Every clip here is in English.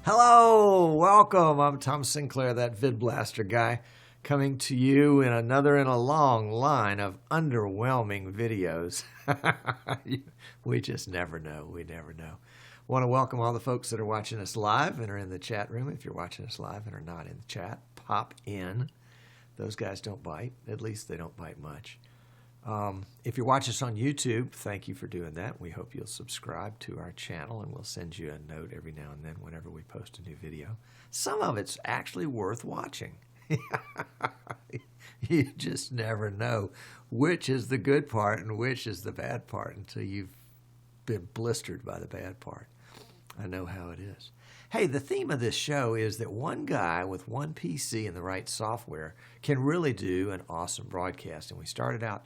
Hello, welcome. I'm Tom Sinclair, that VidBlaster guy, coming to you in another in a long line of underwhelming videos. We just never know. We never know. Want to welcome all the folks that are watching us live and are in the chat room. If you're watching us live and are not in the chat, pop in. Those guys don't bite. At least they don't bite much. If you're watching us on YouTube, thank you for doing that. We hope you'll subscribe to our channel, and we'll send you a note every now and then whenever we post a new video. Some of it's actually worth watching. You just never know which is the good part and which is the bad part until you've been blistered by the bad part. I know how it is. Hey, the theme of this show is that one guy with one PC and the right software can really do an awesome broadcast. And we started out,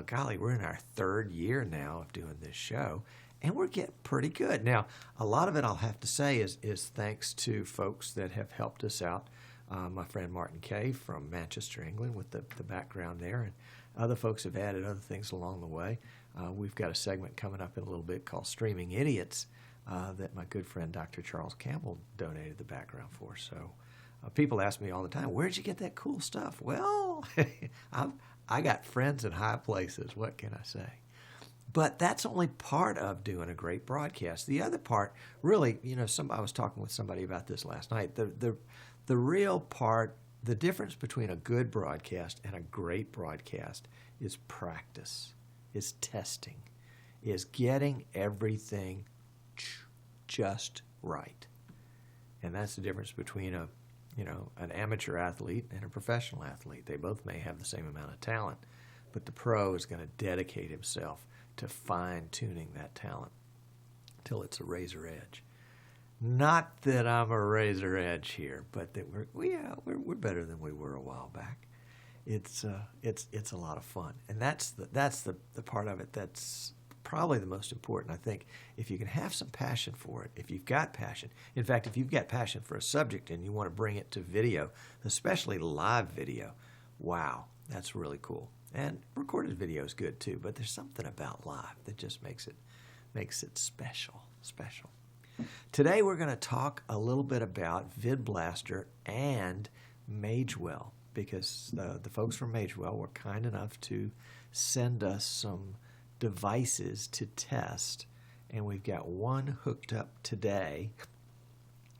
golly, we're in our third year now of doing this show, and we're getting pretty good. Now, a lot of it, I'll have to say, is thanks to folks that have helped us out. My friend Martin Kay from Manchester, England, with the background there, and other folks have added other things along the way. We've got a segment coming up in a little bit called Streaming Idiots that my good friend Dr. Charles Campbell donated the background for. So people ask me all the time, where'd you get that cool stuff? Well, I got friends in high places. What can I say? But that's only part of doing a great broadcast. The other part, really, you know, I was talking with somebody about this last night. The real part, the difference between a good broadcast and a great broadcast is practice, is testing, is getting everything just right. And that's the difference between an amateur athlete and a professional athlete. They both may have the same amount of talent, but the pro is going to dedicate himself to fine-tuning that talent till it's a razor edge. Not that I'm a razor edge here, but that we're better than we were a while back. It's a lot of fun, and that's the part of it that's probably the most important. I think if you can have some passion for it, if you've got passion, in fact, if you've got passion for a subject and you want to bring it to video, especially live video, wow, that's really cool. And recorded video is good too, but there's something about live that just makes it special. Today we're going to talk a little bit about VidBlaster and Magewell, because the folks from Magewell were kind enough to send us some devices to test, and we've got one hooked up today.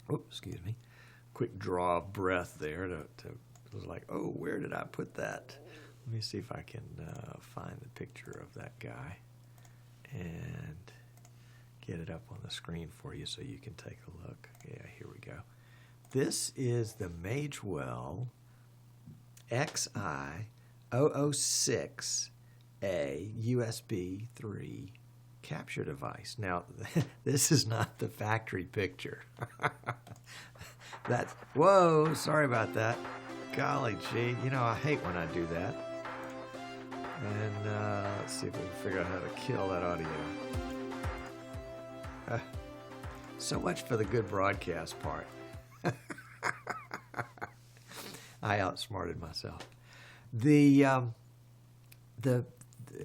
Oh, excuse me. Quick draw of breath there. It was like, oh, where did I put that? Let me see if I can find the picture of that guy and get it up on the screen for you so you can take a look. Yeah, here we go. This is the Magewell XI006AUSB USB3 capture device. Now, this is not the factory picture. Whoa, sorry about that. Golly gee, you know, I hate when I do that. And let's see if we can figure out how to kill that audio. So much for the good broadcast part. I outsmarted myself.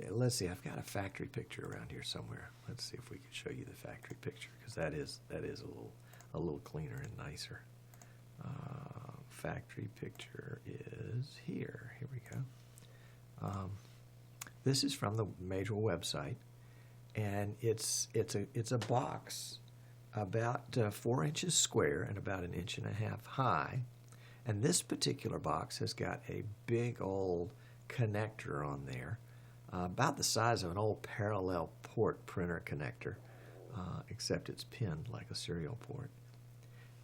Let's see, I've got a factory picture around here somewhere. Let's see if we can show you the factory picture, because that is a little cleaner and nicer. Factory picture is here. Here we go. This is from the Magewell website, and it's a box about 4 inches square and about 1.5 inches high. And this particular box has got a big old connector on there, about the size of an old parallel port printer connector, except it's pinned like a serial port.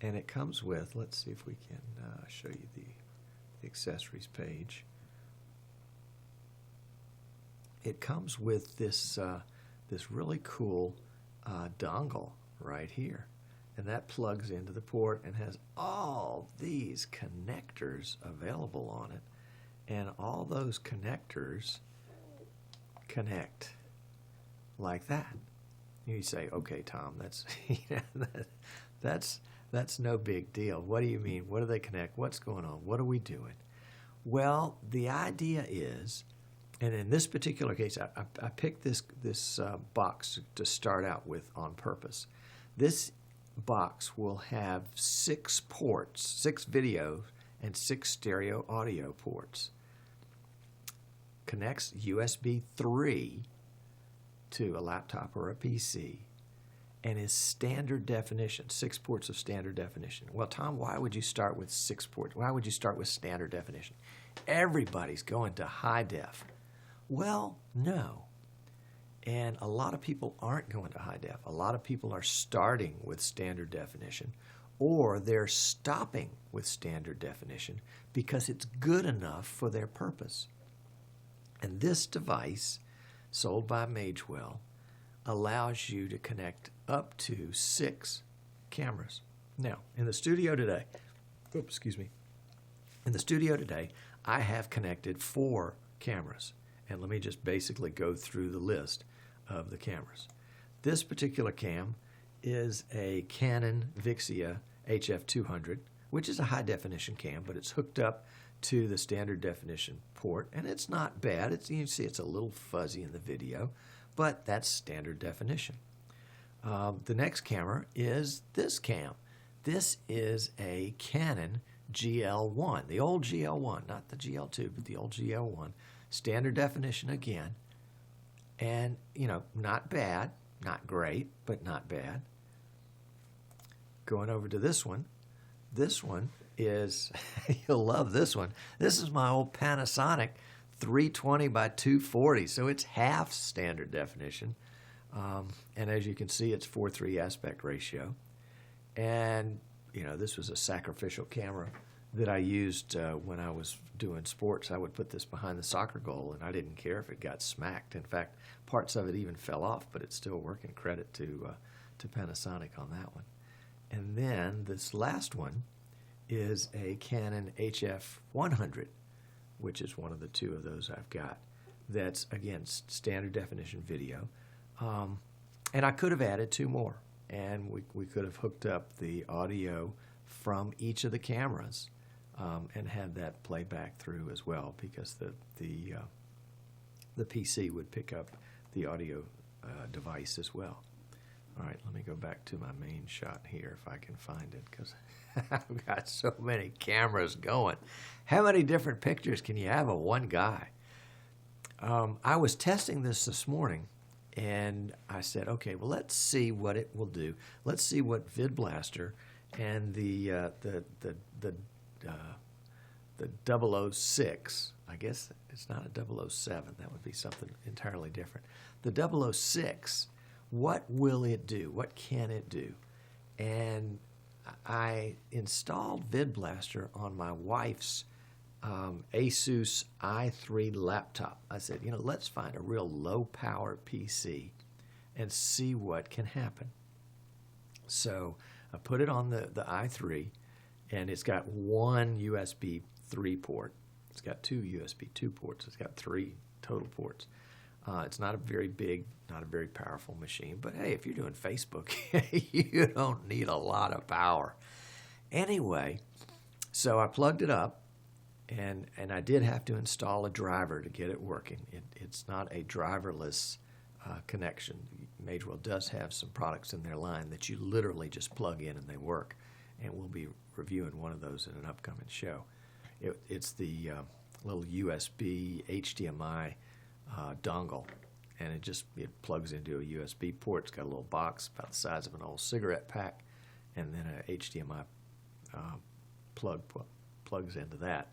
And it comes with, let's see if we can show you the accessories page. It comes with this really cool dongle right here. And that plugs into the port and has all these connectors available on it. And all those connectors connect like that. You say, okay, Tom, that's no big deal. What do you mean? What do they connect? What's going on? What are we doing? Well, the idea is, and in this particular case, I picked this box to start out with on purpose. This box will have 6 ports, 6 video and 6 stereo audio ports. Connects USB 3 to a laptop or a PC, and is standard definition, 6 ports of standard definition. Well, Tom, why would you start with 6 ports? Why would you start with standard definition? Everybody's going to high def. Well, no. And a lot of people aren't going to high def. A lot of people are starting with standard definition, or they're stopping with standard definition because it's good enough for their purpose. And this device, sold by Magewell, allows you to connect up to 6 cameras. Now, in the studio today, in the studio today, I have connected 4 cameras. And let me just basically go through the list of the cameras. This particular cam is a Canon Vixia HF200, which is a high definition cam, but it's hooked up to the standard definition port, and it's not bad. You can see it's a little fuzzy in the video, but that's standard definition. The next camera is this cam. This is a Canon GL1, the old GL1, not the GL2, but the old GL1. Standard definition again, and not bad, not great, but not bad. Going over to this one is, you'll love this one. This is my old Panasonic 320 by 240, so it's half standard definition. And as you can see, it's 4:3 aspect ratio. And, this was a sacrificial camera that I used when I was doing sports. I would put this behind the soccer goal, and I didn't care if it got smacked. In fact, parts of it even fell off, but it's still working. Credit to Panasonic on that one. And then this last one is a Canon HF100, which is one of the 2 of those I've got. That's, again, standard definition video. And I could have added 2 more, and we could have hooked up the audio from each of the cameras and had that play back through as well, because the PC would pick up the audio device as well. All right, let me go back to my main shot here if I can find it, because I've got so many cameras going. How many different pictures can you have of one guy? I was testing this morning, and I said, okay, well, let's see what it will do. Let's see what VidBlaster and the 006, I guess it's not a 007, that would be something entirely different. The 006, what will it do? What can it do? And I installed VidBlaster on my wife's Asus i3 laptop. I said, let's find a real low-power PC and see what can happen. So I put it on the i3, and it's got 1 USB 3 port. It's got 2 USB 2 ports. It's got 3 total ports. It's not a very big, not a very powerful machine, but hey, if you're doing Facebook, you don't need a lot of power. Anyway, so I plugged it up, and I did have to install a driver to get it working. It's not a driverless connection. Magewell does have some products in their line that you literally just plug in and they work, and we'll be reviewing one of those in an upcoming show. It's the little USB HDMI dongle, and it plugs into a USB port. It's got a little box about the size of an old cigarette pack, and then a HDMI plug plugs into that,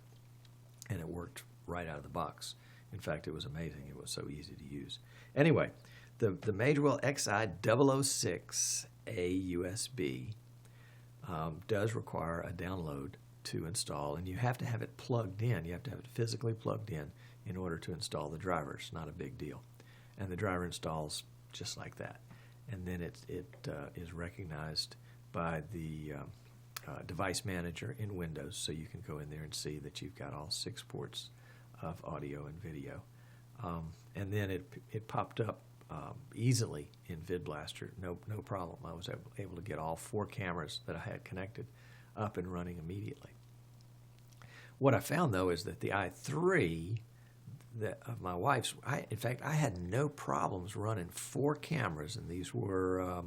and it worked right out of the box. In fact, it was amazing. It was so easy to use. Anyway, the Magewell XI006AUSB does require a download to install, and you have to have it plugged in. You have to have it physically plugged in order to install the driver. It's not a big deal. And the driver installs just like that. And then it is recognized by the device manager in Windows, so you can go in there and see that you've got all 6 ports of audio and video. And then it popped up easily in VidBlaster, no problem. I was able to get all 4 cameras that I had connected up and running immediately. What I found, though, is that the i3 of my wife's, in fact, I had no problems running 4 cameras, and these were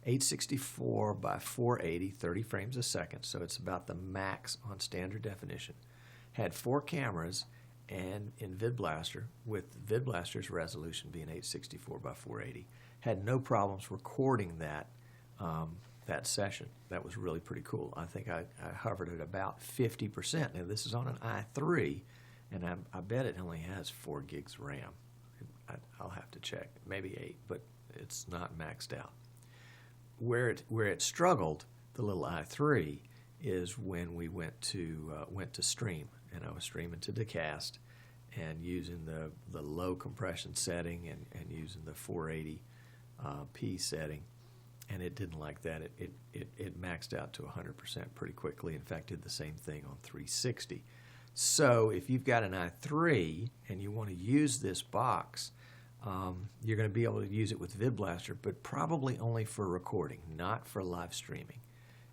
864 by 480, 30 frames a second, so it's about the max on standard definition. Had 4 cameras, and in VidBlaster, with VidBlaster's resolution being 864 by 480, had no problems recording that that session. That was really pretty cool. I think I hovered at about 50%. Now this is on an i3, and I bet it only has 4 gigs RAM. I'll have to check, maybe 8, but it's not maxed out. Where it struggled, the little i3, is when we went to stream, and I was streaming to Decast and using the low compression setting and using the 480p setting, and it didn't like that. It maxed out to 100% pretty quickly. In fact, did the same thing on 360. So if you've got an i3 and you want to use this box, you're going to be able to use it with VidBlaster, but probably only for recording, not for live streaming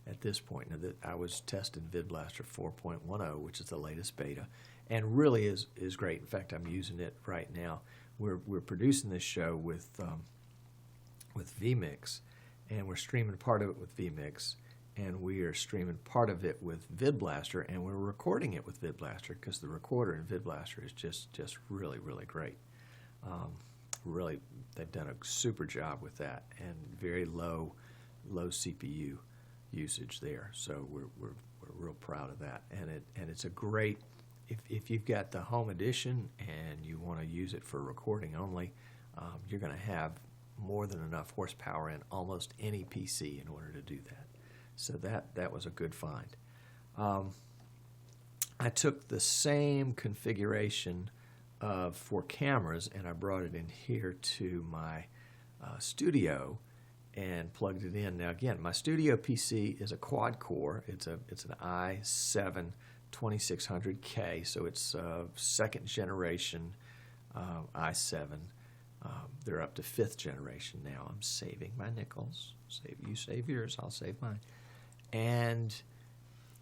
at this point. Now, I was testing VidBlaster 4.10, which is the latest beta, and really is great. In fact, I'm using it right now. We're producing this show with vMix, and we're streaming part of it with vMix, and we are streaming part of it with VidBlaster, and we're recording it with VidBlaster because the recorder in VidBlaster is just really, really great. Really, they've done a super job with that, and very low CPU usage there. So we're real proud of that, and it's a great, if you've got the home edition and you want to use it for recording only, you're going to have more than enough horsepower in almost any PC in order to do that. So that was a good find. I took the same configuration of 4 cameras, and I brought it in here to my studio and plugged it in. Now again, my studio PC is a quad core. It's an i7 2600K, so it's second generation i7. They're up to 5th generation now. I'm saving my nickels. You save yours, I'll save mine. And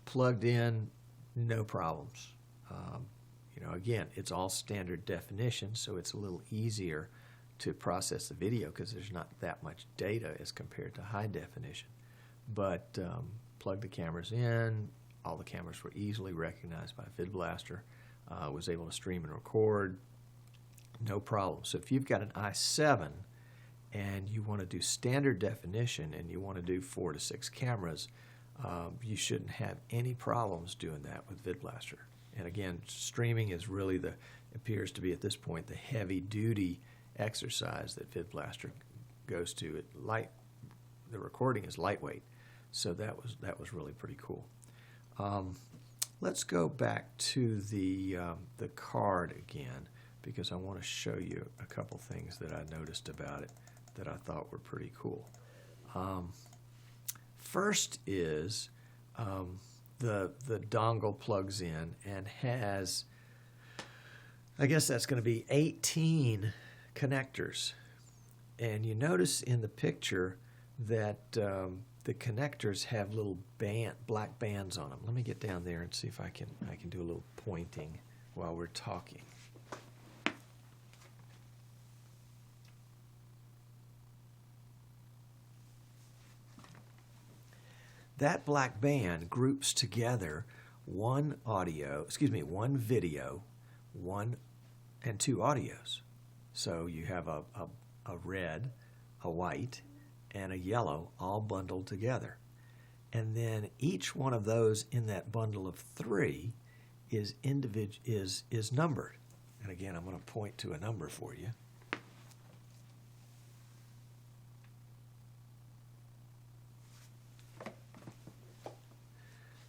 plugged in, no problems. Again, it's all standard definition, so it's a little easier to process the video because there's not that much data as compared to high definition. But plug the cameras in. All the cameras were easily recognized by VidBlaster. Was able to stream and record, no problem. So if you've got an i7 and you want to do standard definition and you want to do 4 to 6 cameras, you shouldn't have any problems doing that with VidBlaster. And again, streaming is really appears to be at this point the heavy-duty exercise that VidBlaster goes to. The recording is lightweight, so that was really pretty cool. Let's go back to the card again, because I want to show you a couple things that I noticed about it that I thought were pretty cool. First is the dongle plugs in and has, I guess that's going to be 18 connectors. And you notice in the picture that the connectors have little black bands on them. Let me get down there and see if I can do a little pointing while we're talking. That black band groups together one video, and 2 audios. So you have a red, a white, and a yellow all bundled together. And then each one of those in that bundle of 3 is numbered. And again, I'm going to point to a number for you.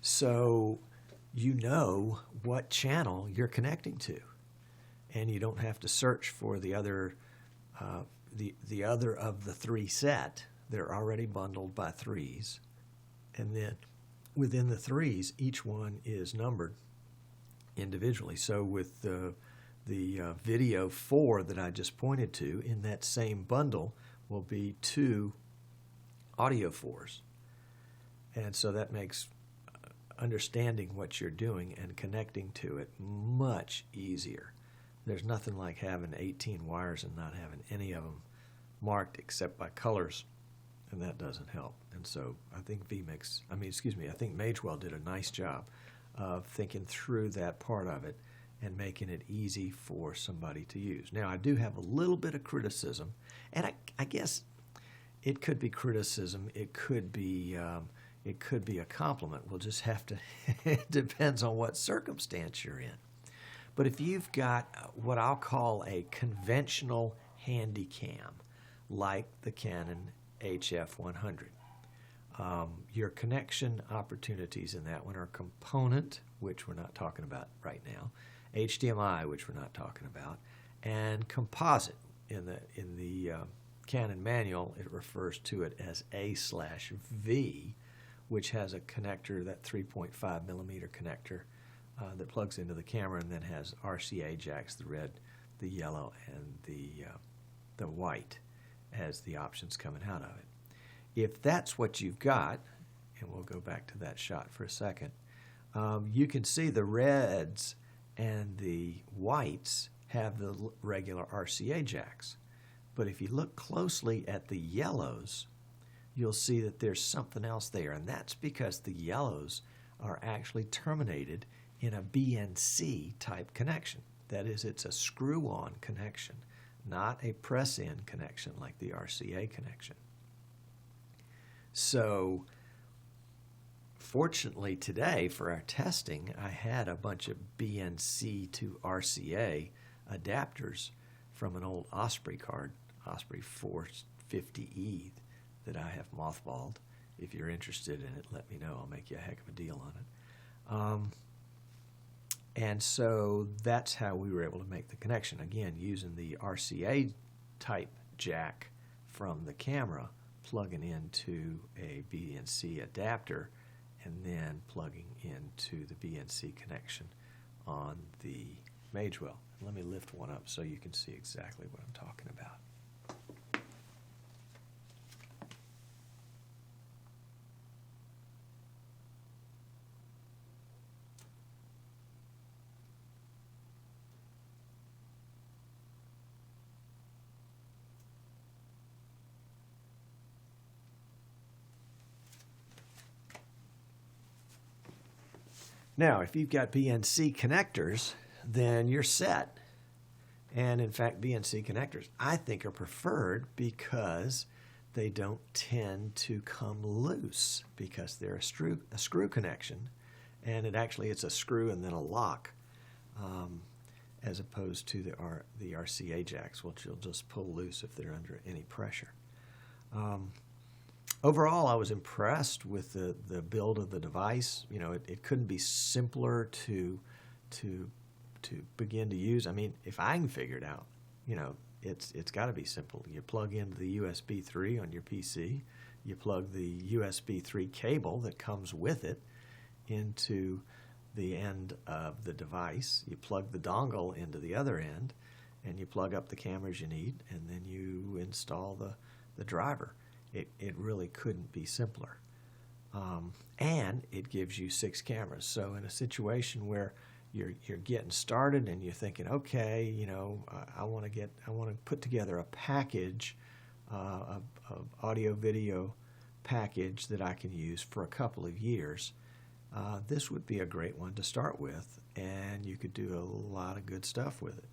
So you know what channel you're connecting to, and you don't have to search for the other the other of the 3 set. They're already bundled by 3s, and then within the 3s, each one is numbered individually. So with the video 4 that I just pointed to, in that same bundle will be 2 audio 4s, and so that makes understanding what you're doing and connecting to it much easier. There's nothing like having 18 wires and not having any of them marked except by colors and that doesn't help. And so I think I think Magewell did a nice job of thinking through that part of it and making it easy for somebody to use. Now, I do have a little bit of criticism, and I guess it could be criticism. It could be a compliment. We'll just have to. It depends on what circumstance you're in. But if you've got what I'll call a conventional handy cam, like the Canon HF100, your connection opportunities in that one are component, which we're not talking about right now, HDMI, which we're not talking about, and composite. In the Canon manual, it refers to it as A/V, which has a connector, that 3.5 millimeter connector that plugs into the camera, and then has RCA jacks, the red, the yellow, and the white as the options coming out of it. If that's what you've got, and we'll go back to that shot for a second, you can see the reds and the whites have the regular RCA jacks. But if you look closely at the yellows, you'll see that there's something else there, and that's because the yellows are actually terminated in a BNC type connection. That is, it's a screw-on connection, not a press-in connection like the RCA connection. So, fortunately today for our testing, I had a bunch of BNC to RCA adapters from an old Osprey card, Osprey 450E, that I have mothballed. If you're interested in it, let me know. I'll make you a heck of a deal on it. And so that's how we were able to make the connection. Again, using the RCA type jack from the camera, plugging into a BNC adapter, and then plugging into the BNC connection on the Magewell. Let me lift one up so you can see exactly what I'm talking about. Now, if you've got BNC connectors, then you're set. And in fact, BNC connectors, I think, are preferred because they don't tend to come loose because they're a screw connection. And it's a screw and then a lock, as opposed to the RCA jacks, which you'll just pull loose if they're under any pressure. Overall, I was impressed with the build of the device. You know, it couldn't be simpler to begin to use. I mean, if I can figure it out, you know, it's got to be simple. You plug into the USB 3 on your PC. You plug the USB 3 cable that comes with it into the end of the device. You plug the dongle into the other end, and you plug up the cameras you need, and then you install the driver. It really couldn't be simpler. And it gives you 6 cameras. So in a situation where you're getting started and you're thinking, okay, you know, I want to put together a package, of audio video package that I can use for a couple of years, this would be a great one to start with, and you could do a lot of good stuff with it.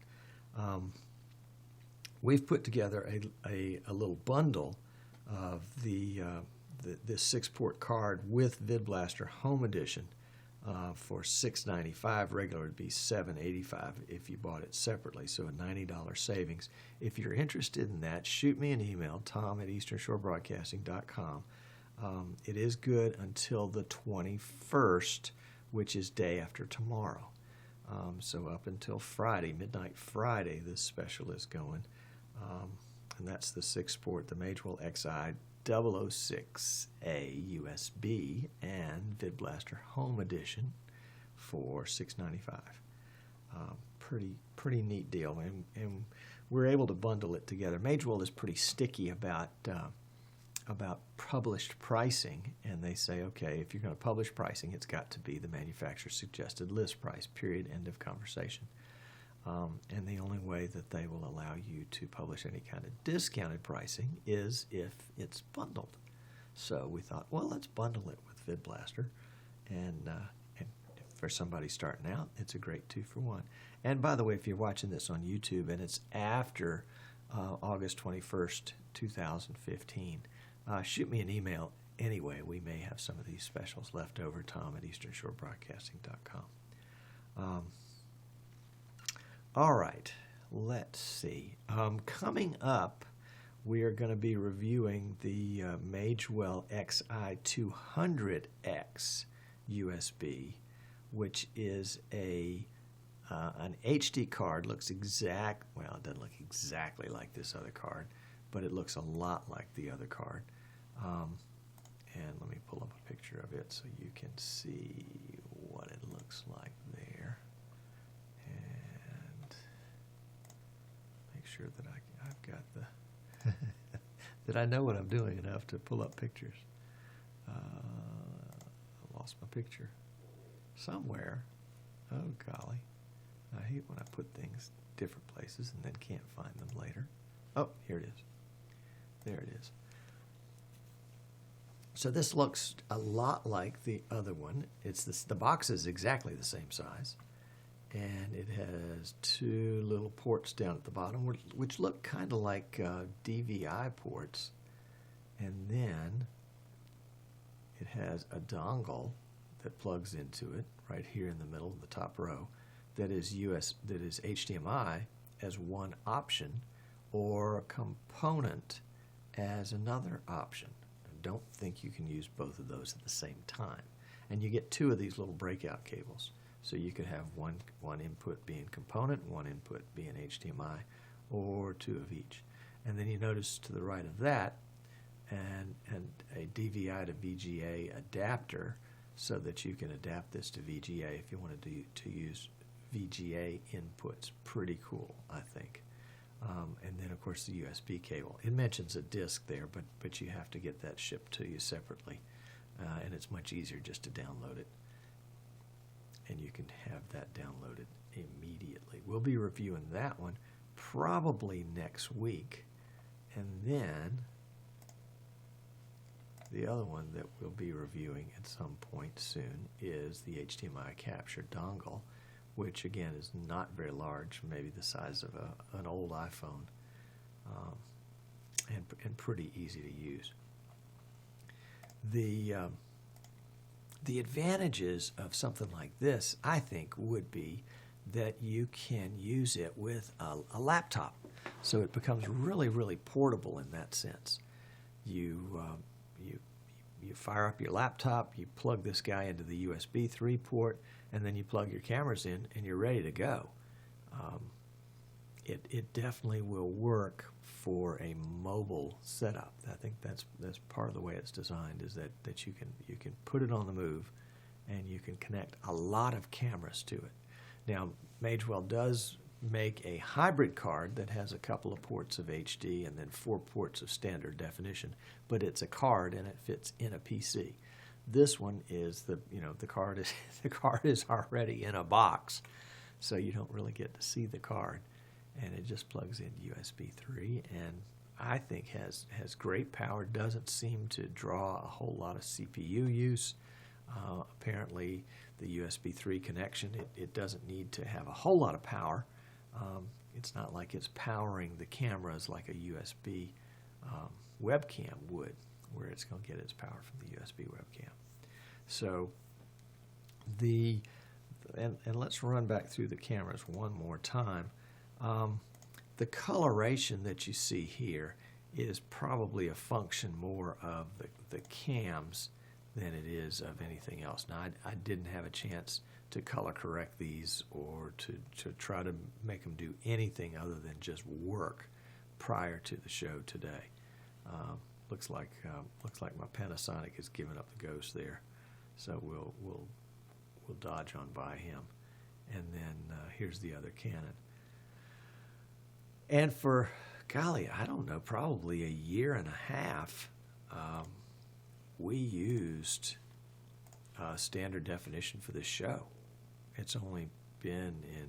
We've put together a little bundle of this 6-port card with VidBlaster Home Edition for $695. Regular would be $785 if you bought it separately, so a $90 savings. If you're interested in that, shoot me an email, tom@easternshorebroadcasting.com. It is good until the 21st, which is day after tomorrow. So up until Friday, midnight Friday, this special is going. And that's the 6-port, the Magewell XI006AUSB and VidBlaster Home Edition for $695. Pretty neat deal, and we're able to bundle it together. Magewell is pretty sticky about published pricing, and they say, okay, if you're going to publish pricing, it's got to be the manufacturer's suggested list price, period, end of conversation. And the only way that they will allow you to publish any kind of discounted pricing is if it's bundled. So we thought, well, let's bundle it with VidBlaster, and for somebody starting out, it's a great 2-for-1. And by the way, if you're watching this on YouTube and it's after August 21st, 2015, shoot me an email anyway. We may have some of these specials left over, tom@easternshorebroadcasting.com. All right, let's see. Coming up, we are going to be reviewing the Magewell XI006AUSB, which is an HD card. Well, it doesn't look exactly like this other card, but it looks a lot like the other card. And let me pull up a picture of it so you can see what it looks like there. And make sure that I've got the that I know what I'm doing enough to pull up pictures. I lost my picture somewhere. Oh, golly. I hate when I put things different places and then can't find them later. Oh, here it is. There it is. So this looks a lot like the other one. The box is exactly the same size, and it has 2 little ports down at the bottom, which look kind of like DVI ports. And then it has a dongle that plugs into it right here in the middle of the top row. That is HDMI as one option, or a component as another option. I don't think you can use both of those at the same time. And you get 2 of these little breakout cables. So you could have one input being component, one input being HDMI, or 2 of each. And then you notice to the right of that, and a DVI to VGA adapter, so that you can adapt this to VGA if you wanted to use VGA inputs. Pretty cool, I think. And then, of course, the USB cable. It mentions a disc there, but you have to get that shipped to you separately. And it's much easier just to download it. And you can have that downloaded immediately. We'll be reviewing that one probably next week. And then the other one that we'll be reviewing at some point soon is the HDMI capture dongle, which again is not very large, maybe the size of an old iPhone, and pretty easy to use. The advantages of something like this, I think, would be that you can use it with a laptop, so it becomes really, really portable in that sense. You fire up your laptop, you plug this guy into the USB 3 port, and then you plug your cameras in, and you're ready to go. It definitely will work for a mobile setup. I think that's part of the way it's designed, is that you can put it on the move, and you can connect a lot of cameras to it. Now, Magewell does make a hybrid card that has a couple of ports of HD and then 4 ports of standard definition, but it's a card and it fits in a PC. This one is the card is already in a box, so you don't really get to see the card, and it just plugs in USB 3, and I think has great power. Doesn't seem to draw a whole lot of CPU use. Apparently, the USB 3 connection, it doesn't need to have a whole lot of power. It's not like it's powering the cameras like a USB webcam would, where it's going to get its power from the USB webcam. So and let's run back through the cameras one more time. The coloration that you see here is probably a function more of the cams than it is of anything else. Now, I didn't have a chance to color correct these or to try to make them do anything other than just work prior to the show today. Looks like my Panasonic has given up the ghost there, so we'll dodge on by him. And then here's the other Canon. And for, golly, I don't know, probably a year and a half, we used standard definition for this show. It's only been in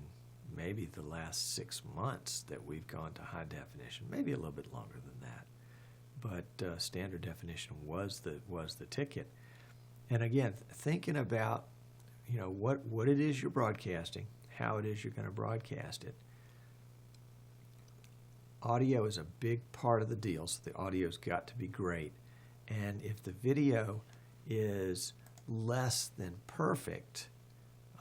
maybe the last 6 months that we've gone to high definition, maybe a little bit longer than that. but standard definition was the ticket. And again, thinking about, you know, what it is you're broadcasting, how it is you're going to broadcast it. Audio is a big part of the deal, so the audio's got to be great. And if the video is less than perfect,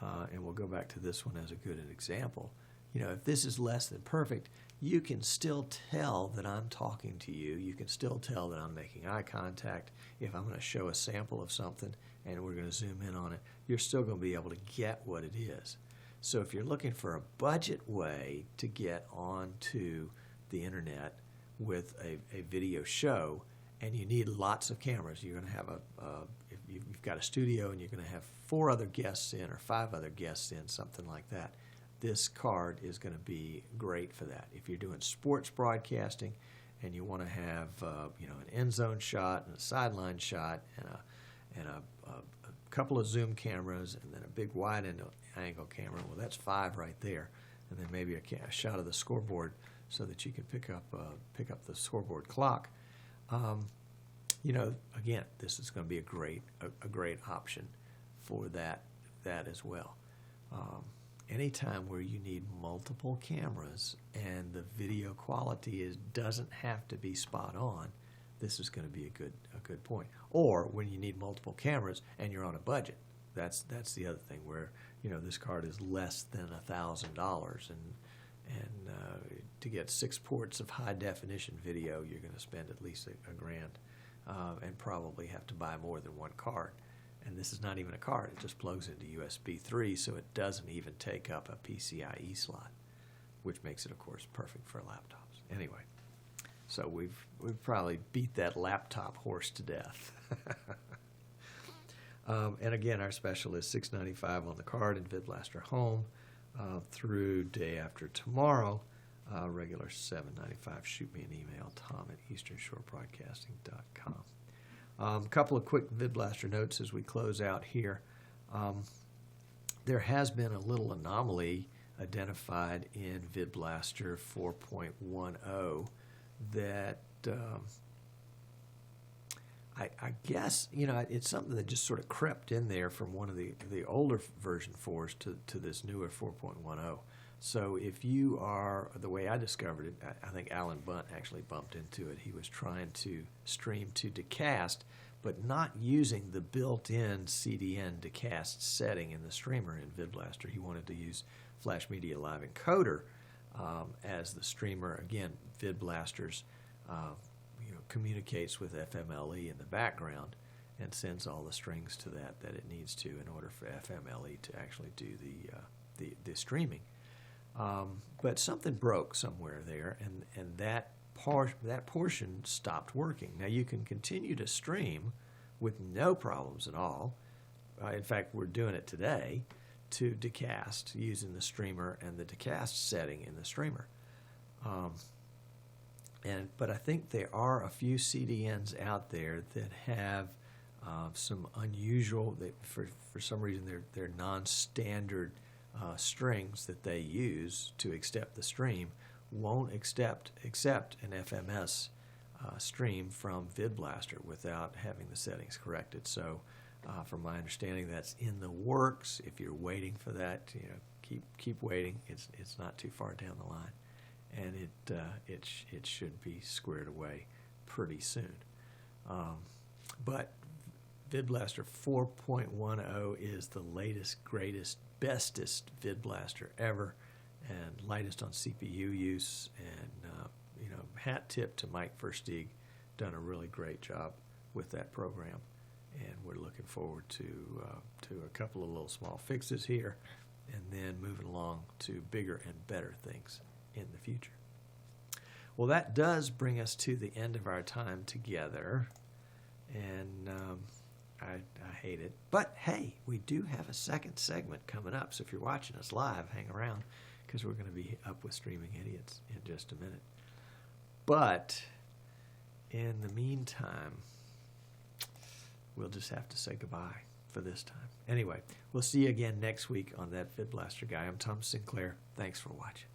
and we'll go back to this one as a good example, you know, if this is less than perfect, you can still tell that I'm talking to you. You can still tell that I'm making eye contact. If I'm going to show a sample of something and we're going to zoom in on it, you're still going to be able to get what it is. So if you're looking for a budget way to get onto the internet with a video show, and you need lots of cameras, you're going to have if you've got a studio and you're going to have 4 other guests in or 5 other guests in, something like that, this card is going to be great for that. If you're doing sports broadcasting and you want to have you know, an end zone shot and a sideline shot and a couple of zoom cameras and then a big wide angle camera, well, that's 5 right there, and then maybe a shot of the scoreboard so that you can pick up the scoreboard clock. You know, again, this is going to be a great option for that as well. Anytime where you need multiple cameras and the video quality doesn't have to be spot on, this is going to be a good point. Or when you need multiple cameras and you're on a budget, that's the other thing where, you know, this card is less than $1,000, and to get 6 ports of high definition video, you're going to spend at least a grand, and probably have to buy more than 1 card. And this is not even a card, it just plugs into USB 3, so it doesn't even take up a PCIe slot, which makes it, of course, perfect for laptops. Anyway, so we've probably beat that laptop horse to death. And again, our special is $695 on the card in VidBlaster Home through day after tomorrow. Regular $795. Shoot me an email, tom@easternshorebroadcasting.com. A couple of quick VidBlaster notes as we close out here. There has been a little anomaly identified in VidBlaster 4.10 that I guess, you know, it's something that just sort of crept in there from one of the older version 4s to this newer 4.10. So if you are, the way I discovered it, I think Alan Bunt actually bumped into it. He was trying to stream to decast, but not using the built-in CDN decast setting in the streamer in VidBlaster. He wanted to use Flash Media Live Encoder as the streamer. Again, VidBlaster's communicates with FMLE in the background and sends all the strings to that it needs to in order for FMLE to actually do the streaming. But something broke somewhere there, and that portion stopped working. Now you can continue to stream with no problems at all. In fact, we're doing it today to decast using the streamer and the decast setting in the streamer. But I think there are a few CDNs out there that have some unusual, for some reason they're non-standard strings that they use to accept the stream won't accept an FMS stream from VidBlaster without having the settings corrected. So from my understanding, that's in the works. If you're waiting for that, you know, keep waiting. It's not too far down the line, and it should be squared away pretty soon. But VidBlaster 4.10 is the latest, greatest, bestest VidBlaster ever, and lightest on CPU use. And hat tip to Mike Versteeg, done a really great job with that program. And we're looking forward to a couple of little small fixes here, and then moving along to bigger and better things in the future. Well, that does bring us to the end of our time together, and I hate it. But hey, we do have a second segment coming up, so if you're watching us live, hang around, because we're going to be up with Streaming Idiots in just a minute. But in the meantime, we'll just have to say goodbye for this time. Anyway, we'll see you again next week on That VidBlaster Guy. I'm Tom Sinclair. Thanks for watching.